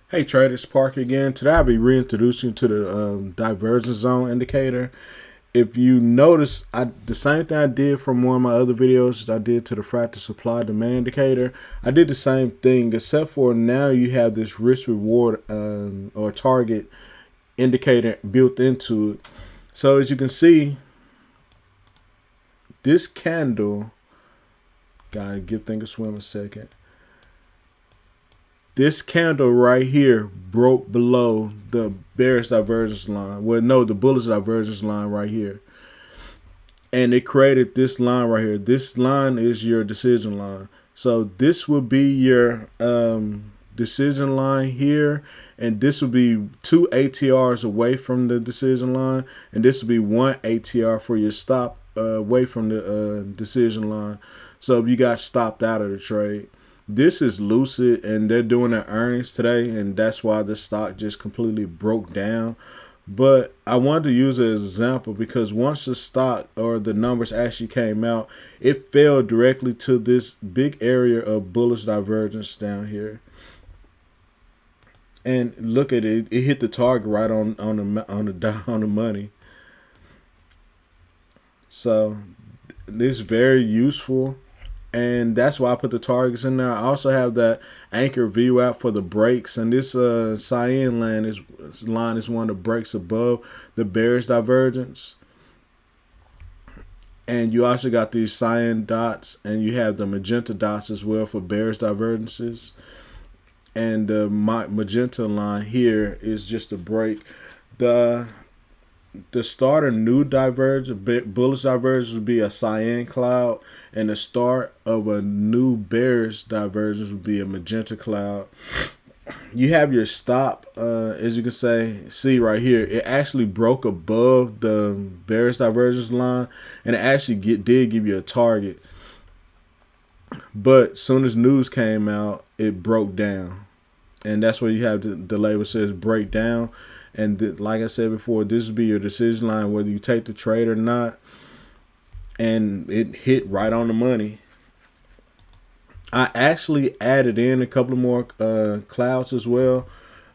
Hey traders, Park again. Today I'll be reintroducing you to the divergence zone indicator. If you notice, the same thing I did from one of my other videos that I did to the fractal supply demand indicator. I did the same thing, except for now you have this risk reward or target indicator built into it. So as you can see, this candle, gotta give Thinkorswim a second. This candle right here broke below the bearish divergence line. Well, no, the bullish divergence line right here. And it created this line right here. This line is your decision line. So this will be your decision line here. And this will be 2 ATRs away from the decision line. And this will be 1 ATR for your stop away from the decision line. So if you got stopped out of the trade. This is Lucid, and they're doing their earnings today, and that's why the stock just completely broke down. But I wanted to use it as an example because once the stock or the numbers actually came out, it fell directly to this big area of bullish divergence down here. And look at it; it hit the target right on the money. So this is very useful. And that's why I put the targets in there. I also have that anchor view out for the breaks, and this cyan line is one of the breaks above the bearish divergence. And you also got these cyan dots, and you have the magenta dots as well for bearish divergences. And the magenta line here is just a break. The start of new divergence, bullish divergence would be a cyan cloud, and the start of a new bearish divergence would be a magenta cloud. You have your stop, as you can see right here. It actually broke above the bearish divergence line, and it actually did give you a target. But as soon as news came out, it broke down, and that's where you have the label says break down. And like I said before, this would be your decision line, whether you take the trade or not. And it hit right on the money. I actually added in a couple more clouds as well.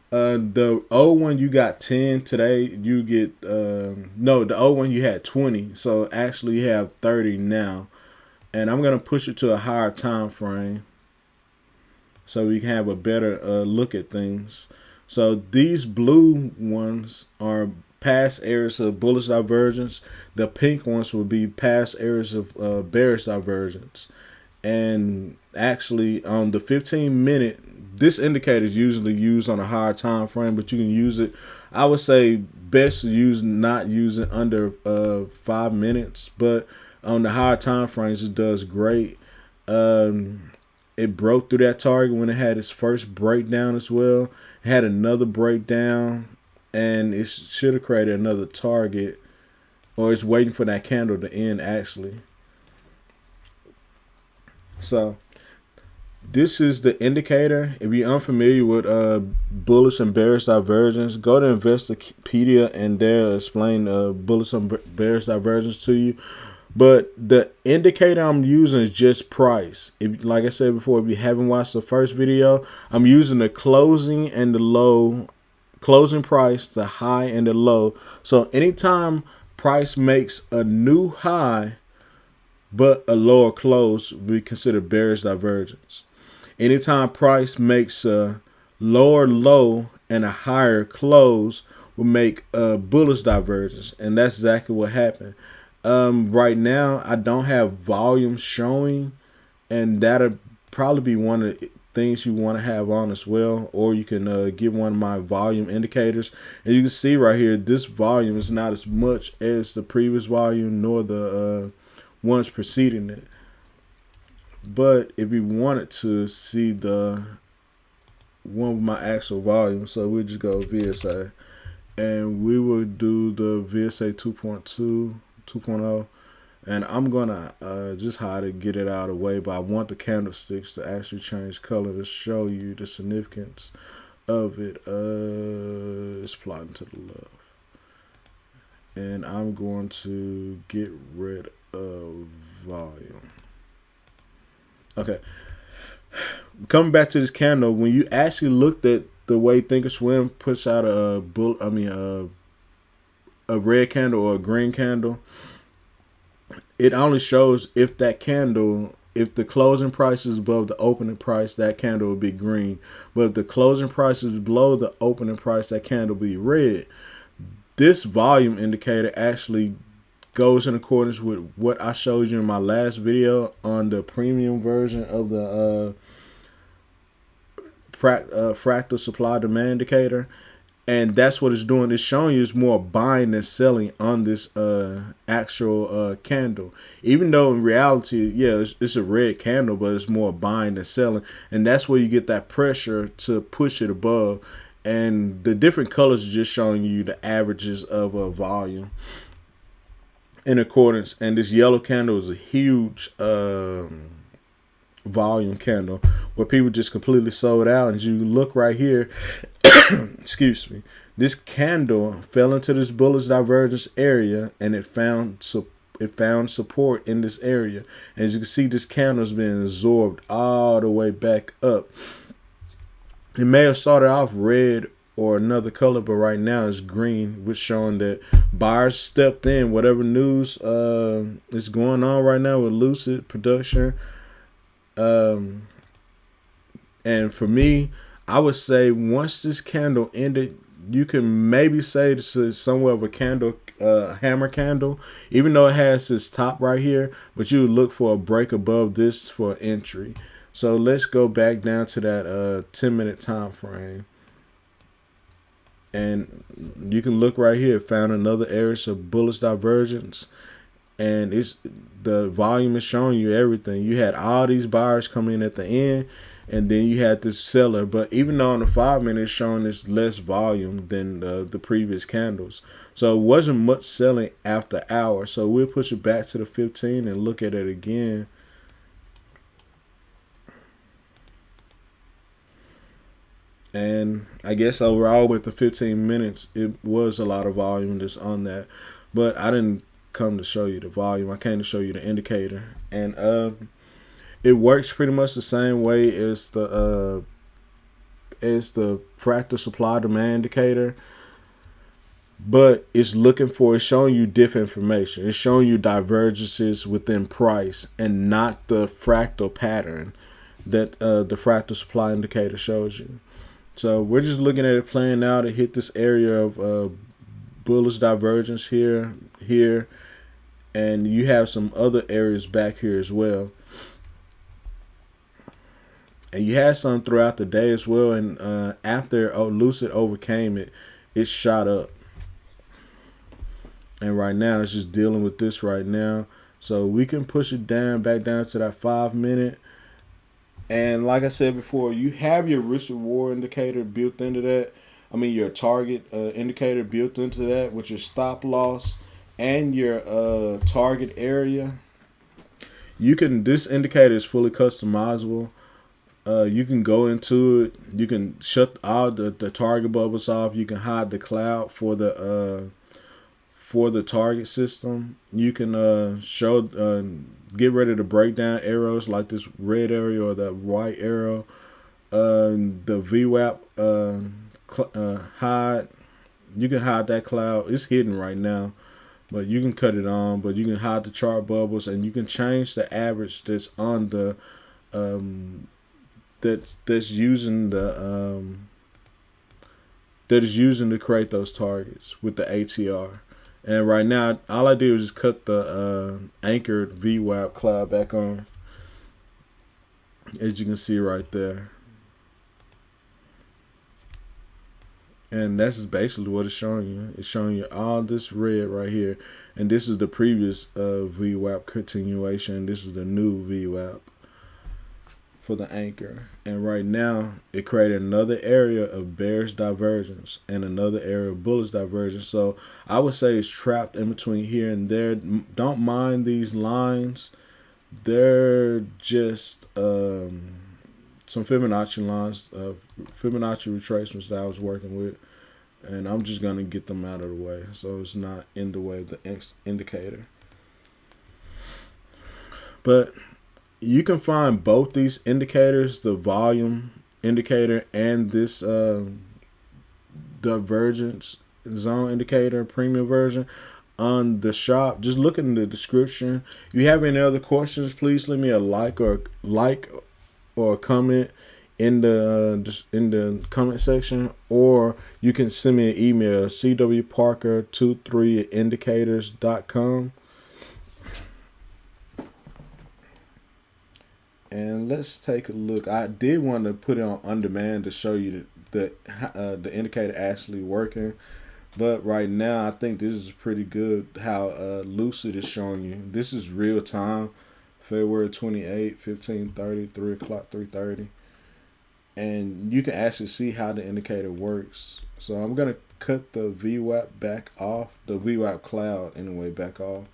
The old one you got 10 today. You get no, the old one you had 20. So actually you have 30 now. And I'm gonna push it to a higher time frame so we can have a better look at things. So these blue ones are past areas of bullish divergence. The pink ones will be past areas of bearish divergence. And actually on the 15-minute, this indicator is usually used on a higher time frame, but you can use it. I would say best to use not use it under 5 minutes, but on the higher time frames it does great. It broke through that target when it had its first breakdown as well. It had another breakdown, and it should have created another target, or it's waiting for that candle to end actually. So this is the indicator. If you're unfamiliar with bullish and bearish divergence, go to Investopedia and they'll explain bullish and bearish divergence to you. But the indicator I'm using is just price. If, like I said before, if you haven't watched the first video, I'm using the closing and the low, closing price, the high and the low. So anytime price makes a new high, but a lower close, we consider bearish divergence. Anytime price makes a lower low and a higher close, will make a bullish divergence. And that's exactly what happened. Right now I don't have volume showing, and that'll probably be one of the things you want to have on as well, or you can get one of my volume indicators, and you can see right here this volume is not as much as the previous volume nor the ones preceding it. But if you wanted to see the one with my actual volume, so we'll just go VSA, and we will do the VSA 2.0, and I'm gonna just hide it, get it out of the way, but I want the candlesticks to actually change color to show you the significance of it. It's plotting to the left, and I'm going to get rid of volume. Okay, coming back to this candle, when you actually looked at the way Thinkorswim puts out a red candle or a green candle, it only shows if that candle, if the closing price is above the opening price, that candle will be green. But if the closing price is below the opening price, that candle will be red. This volume indicator actually goes in accordance with what I showed you in my last video on the premium version of the fractal supply demand indicator. And that's what it's doing. It's showing you it's more buying than selling on this actual candle. Even though in reality, yeah, it's a red candle, but it's more buying than selling. And that's where you get that pressure to push it above. And the different colors are just showing you the averages of a volume in accordance. And this yellow candle is a huge volume candle where people just completely sold out. And you look right here, excuse me, this candle fell into this bullish divergence area, and it found support in this area. And as you can see, this candle is being absorbed all the way back up. It may have started off red or another color, but right now it's green, which showing that buyers stepped in. Whatever news is going on right now with Lucid production, and for me, I would say once this candle ended, you can maybe say this is somewhat of a candle, hammer candle, even though it has this top right here. But you would look for a break above this for entry. So let's go back down to that 10-minute time frame. And you can look right here, found another area of bullish divergence. And the volume is showing you everything. You had all these buyers coming in at the end, and then you had this seller. But even though on the 5-minute it's showing this less volume than the previous candles. So it wasn't much selling after hours. So we'll push it back to the 15 and look at it again. And I guess overall with the 15 minutes, it was a lot of volume just on that. But I didn't come to show you the volume. I came to show you the indicator. And it works pretty much the same way as the fractal supply demand indicator. But it's showing you different information. It's showing you divergences within price and not the fractal pattern that the fractal supply indicator shows you. So we're just looking at it playing out. It hit this area of bullish divergence here, and you have some other areas back here as well. And you had some throughout the day as well. And after Lucid overcame it, it shot up. And right now it's just dealing with this right now. So we can push it back down to that 5-minute. And like I said before, you have your risk reward indicator built into that. I mean, your target indicator built into that with your stop loss and your target area. This indicator is fully customizable. You can go into it. You can shut all the target bubbles off. You can hide the cloud for the target system. You can get rid of the breakdown arrows like this red arrow or the white arrow. The VWAP hide. You can hide that cloud. It's hidden right now, but you can cut it on. But you can hide the chart bubbles, and you can change the average that's on the that's using to create those targets with the ATR. And right now, all I did was just cut the anchored VWAP cloud back on, as you can see right there. And that's basically what it's showing you. It's showing you all this red right here. And this is the previous VWAP continuation. This is the new VWAP for the anchor. And right now, it created another area of bearish divergence and another area of bullish divergence. So I would say it's trapped in between here and there. Don't mind these lines. They're just some Fibonacci lines, Fibonacci retracements that I was working with. And I'm just going to get them out of the way so it's not in the way of the indicator. But you can find both these indicators, the volume indicator and this divergence zone indicator premium version on the shop. Just look in the description. If you have any other questions, please leave me a like or a comment in the comment section, or you can send me an email, cwparker23@indicators.com. And let's take a look. I did want to put it on demand to show you the indicator actually working, but right now I think this is pretty good how Lucid is showing you. This is real time, February 28, 15:30, 3 o'clock, 3:30. And you can actually see how the indicator works. So I'm going to cut the VWAP back off, the VWAP cloud anyway, back off.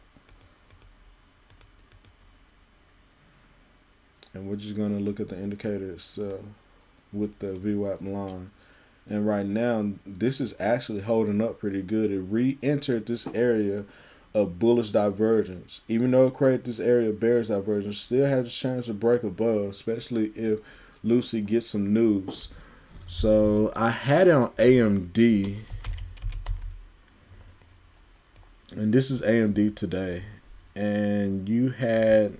And we're just going to look at the indicator itself with the VWAP line. And right now, this is actually holding up pretty good. It re-entered this area of bullish divergence. Even though it created this area of bearish divergence, still has a chance to break above, especially if Lucy gets some news. So I had it on AMD, and this is AMD today, and you had,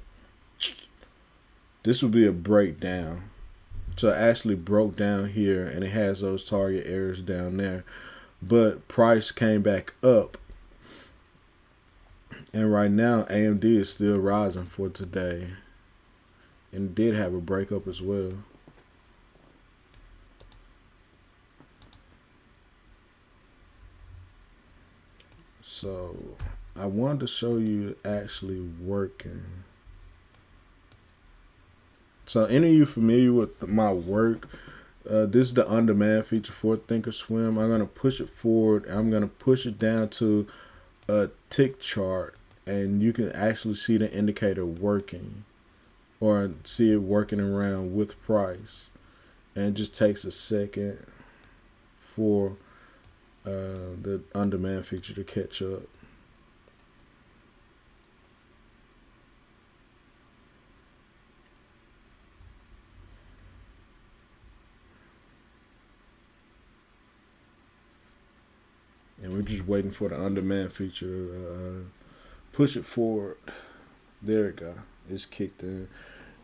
this would be a breakdown. So it actually broke down here, and it has those target areas down there, but price came back up, and right now AMD is still rising for today, and did have a breakup as well. So I wanted to show you actually working. So any of you familiar with my work, this is the on-demand feature for Thinkorswim. I'm going to push it forward. I'm going to push it down to a tick chart, and you can actually see the indicator working, or see it working around with price. And it just takes a second for the on-demand feature to catch up. And we're just waiting for the on-demand feature to push it forward. There it go. It's kicked in.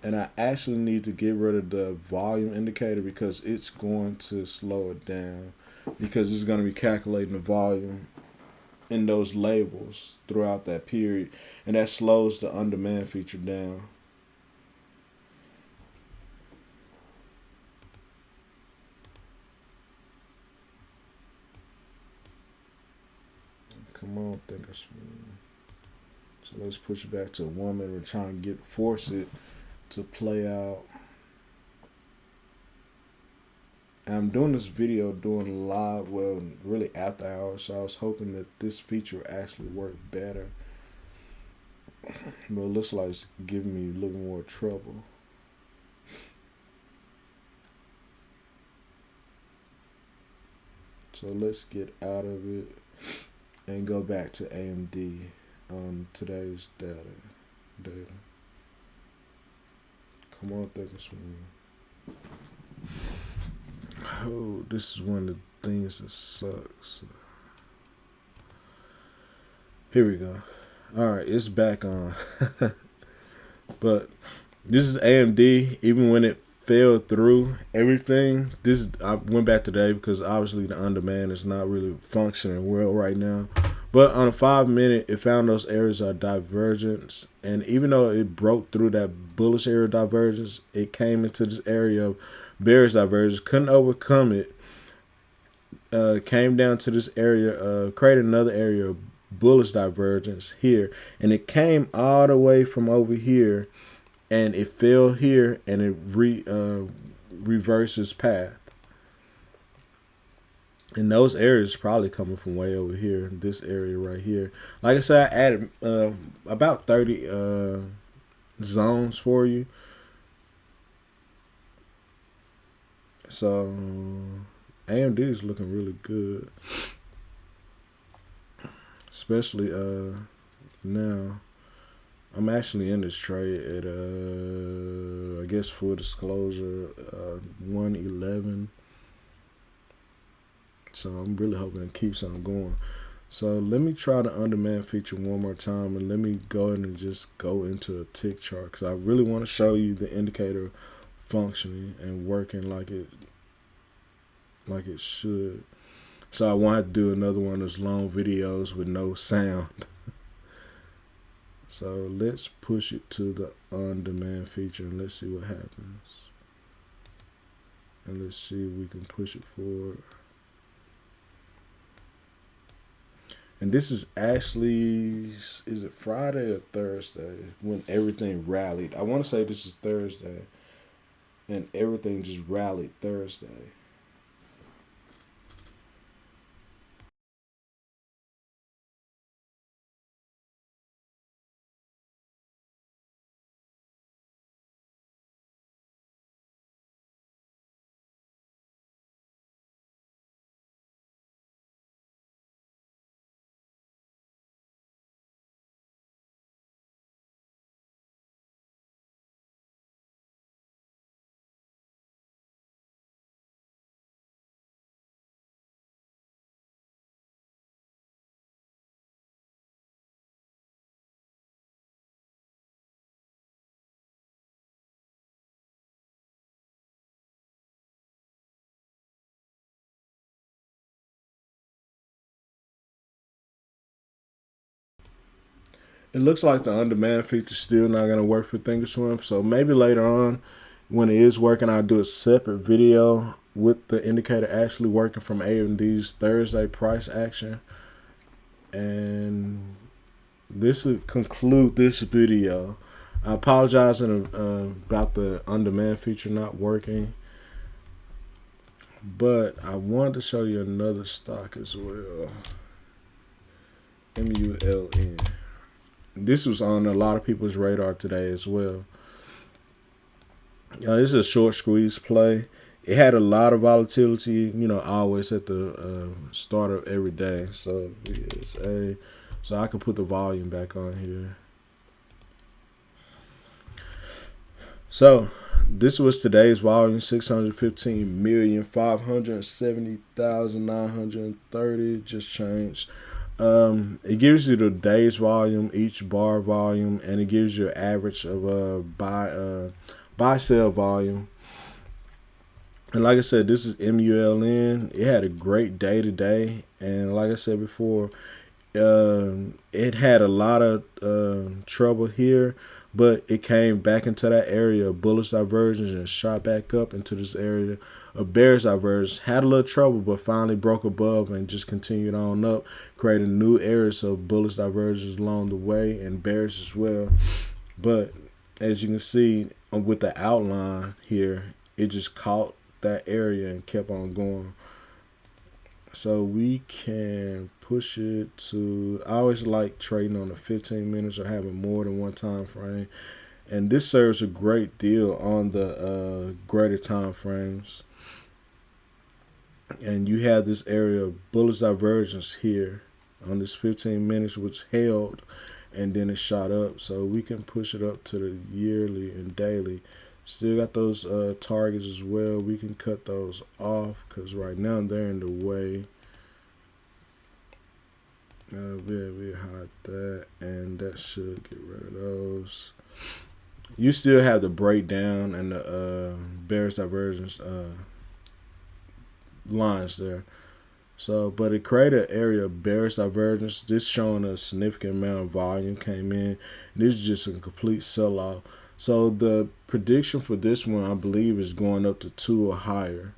And I actually need to get rid of the volume indicator because it's going to slow it down, because it's going to be calculating the volume in those labels throughout that period, and that slows the on-demand feature down. Come on, Thinkorswim. So let's push it back to 1 minute. We're trying to force it to play out. And I'm doing this video during live, well, really after hours, so I was hoping that this feature actually worked better. But it looks like it's giving me a little more trouble. So let's get out of it and go back to AMD on today's data. Come on, Thinkorswim. Oh, this is one of the things that sucks. Here we go. Alright, it's back on. But this is AMD. Even when it fell through everything, I went back today because obviously the on-demand is not really functioning well right now. But on a 5 minute, it found those areas of divergence, and even though it broke through that bullish area of divergence, it came into this area of bearish divergence, couldn't overcome it, came down to this area, created another area of bullish divergence here, and it came all the way from over here, and it fell here, and it reverses path. And those areas probably coming from way over here, this area right here. Like I said, I added about 30 zones for you. So AMD is looking really good, especially now. I'm actually in this trade at I guess full disclosure, 111. So I'm really hoping it keeps on going. So let me try the on-demand feature one more time, and let me go ahead and just go into a tick chart, because I really want to show you the indicator functioning and working like it should. So I want to do another one of those long videos with no sound. So let's push it to the on-demand feature and let's see what happens. And let's see if we can push it forward. And this is actually, is it Friday or Thursday when everything rallied? I want to say this is Thursday, and everything just rallied Thursday. It looks like the on-demand feature is still not going to work for Thinkorswim. So maybe later on, when it is working, I'll do a separate video with the indicator actually working from AMD's Thursday price action. And this will conclude this video. I apologize about the on-demand feature not working, but I wanted to show you another stock as well. MULN. This was on a lot of people's radar today as well. This is a short squeeze play. It had a lot of volatility, always at the start of every day. So so I can put the volume back on here. So this was today's volume: 615,570,930. Just changed. It gives you the day's volume, each bar volume, and it gives you an average of buy sell volume. And like I said, this is MULN. It had a great day today, and like I said before, it had a lot of trouble here, but it came back into that area of bullish divergence and shot back up into this area of bearish divergence. Had a little trouble, but finally broke above and just continued on up, creating new areas of bullish divergence along the way and bearish as well. But as you can see with the outline here, it just caught that area and kept on going. So we can push it to, I always like trading on the 15 minutes or having more than one time frame, and this serves a great deal on the greater time frames. And you have this area of bullish divergence here on this 15 minutes, which held and then it shot up. So we can push it up to the yearly and daily. Still got those targets as well. We can cut those off because right now they're in the way. We'll hide that, and that should get rid of those. You still have the breakdown and the bearish divergence lines there. So, but it created an area of bearish divergence. This showing a significant amount of volume came in. This is just a complete sell-off. So the prediction for this one, I believe, is going up to 2 or higher.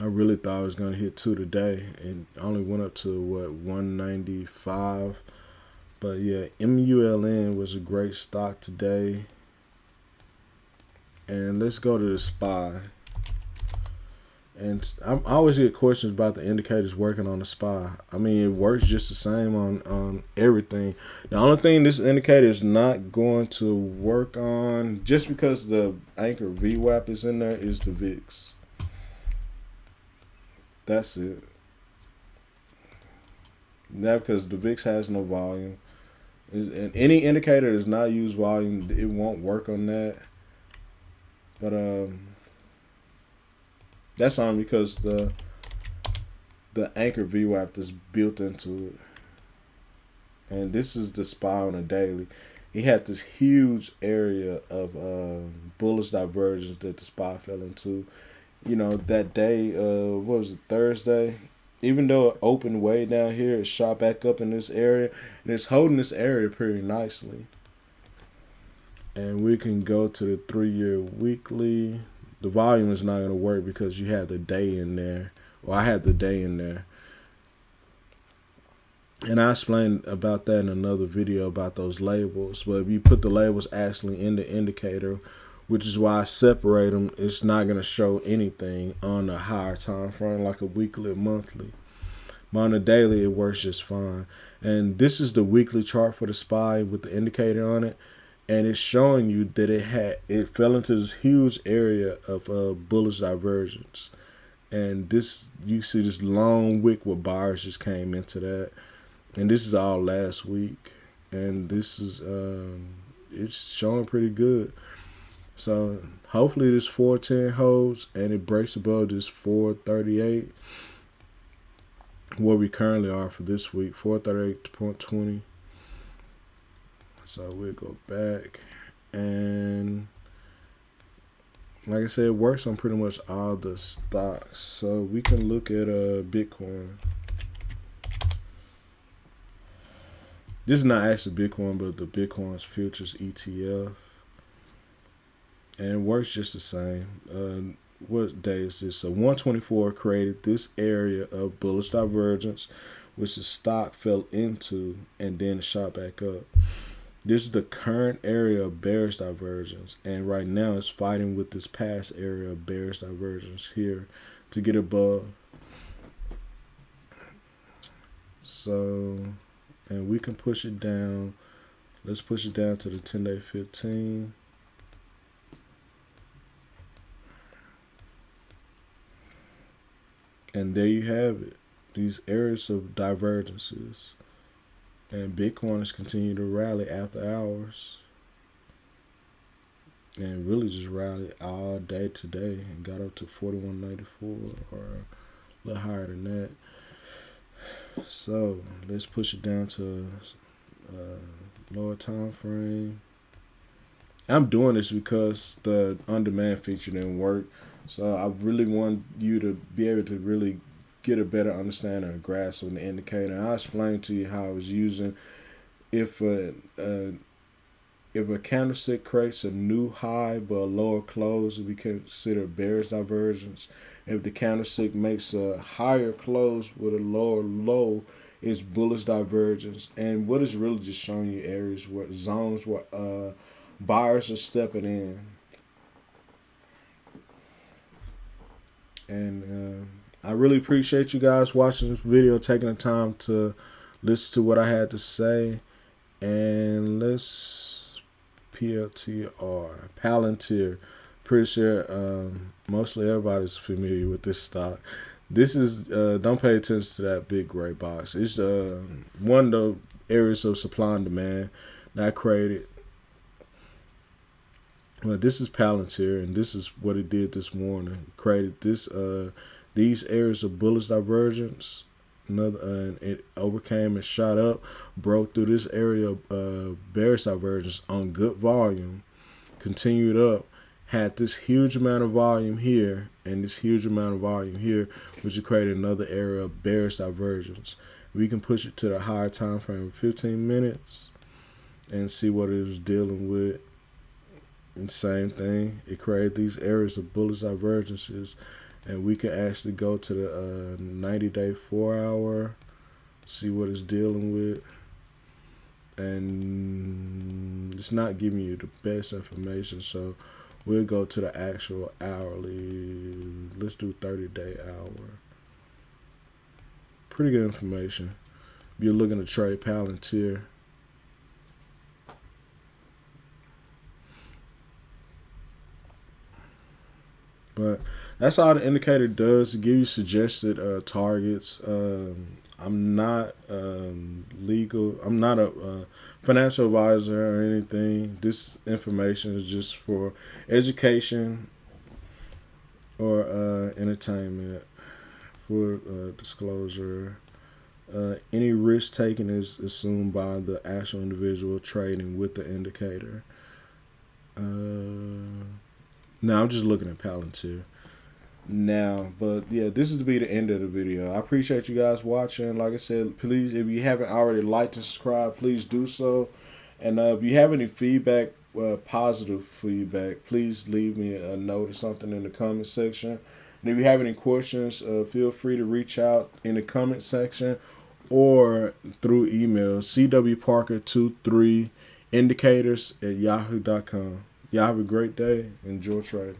I really thought it was going to hit 2 today. It only went up to, 195. But yeah, MULN was a great stock today. And let's go to the SPY. And I always get questions about the indicators working on the SPY. I mean, it works just the same on everything. The only thing this indicator is not going to work on, just because the anchor VWAP is in there, is the VIX. That's it. That because the VIX has no volume. And any indicator that does not use volume, it won't work on that. But that's on because the anchor VWAP is built into it. And this is the SPY on a daily. He had this huge area of bullish divergence that the SPY fell into. You know, that day, what was it, Thursday? Even though it opened way down here, it shot back up in this area. And it's holding this area pretty nicely. And we can go to the 3-year weekly. The volume is not going to work because you had the day in there. Well, I had the day in there. And I explained about that in another video about those labels. But if you put the labels actually in the indicator, which is why I separate them, it's not going to show anything on a higher time frame like a weekly or monthly. But on a daily, it works just fine. And this is the weekly chart for the SPY with the indicator on it. And it's showing you that it fell into this huge area of bullish divergence. And this, you see this long wick where buyers just came into that. And this is all last week. And this is, it's showing pretty good. So hopefully this 410 holds and it breaks above this 438. Where we currently are for this week, 438.20. So we'll go back. And like I said, it works on pretty much all the stocks. So we can look at Bitcoin. This is not actually Bitcoin, but the Bitcoin's futures ETF. And it works just the same. What day is this? So 124 created this area of bullish divergence, which the stock fell into and then shot back up. This is the current area of bearish divergence. And right now it's fighting with this past area of bearish divergence here to get above. So, and we can push it down. Let's push it down to the 10-day 15. And there you have it. These areas of divergences. And Bitcoin has continued to rally after hours. And really just rallied all day today and got up to 41.94 or a little higher than that. So let's push it down to a lower time frame. I'm doing this because the on-demand feature didn't work. So I really want you to be able to really get a better understanding or grasp on the indicator. I'll explain to you how I was using if a candlestick creates a new high but a lower close, we consider bearish divergence. If the candlestick makes a higher close with a lower low, it's bullish divergence. And what is really just showing you areas where zones where buyers are stepping in. And I really appreciate you guys watching this video, taking the time to listen to what I had to say. And let's PLTR, Palantir. Pretty sure mostly everybody's familiar with this stock. This is, don't pay attention to that big gray box. It's one of the areas of supply and demand that created. Well, this is Palantir, and this is what it did this morning. Created this these areas of bullish divergence. And it overcame and shot up, broke through this area of bearish divergence on good volume, continued up, had this huge amount of volume here, and this huge amount of volume here, which would create another area of bearish divergence. We can push it to the higher time frame of 15 minutes and see what it was dealing with. And same thing, it created these areas of bullish divergences, and we can actually go to the 90-day 4-hour, see what it's dealing with. And it's not giving you the best information, so we'll go to the actual hourly. Let's do 30-day hour. Pretty good information. If you're looking to trade Palantir. But that's all the indicator does, to give you suggested targets. I'm not legal. I'm not a financial advisor or anything. This information is just for education or entertainment. For disclosure, any risk taken is assumed by the actual individual trading with the indicator. Now I'm just looking at Palantir now, but yeah, this is to be the end of the video. I appreciate you guys watching. Like I said, please, if you haven't already liked and subscribed, please do so. And if you have any feedback, positive feedback, please leave me a note or something in the comment section. And if you have any questions, feel free to reach out in the comment section or through email, cwparker23indicators@yahoo.com. Y'all have a great day. Enjoy trading.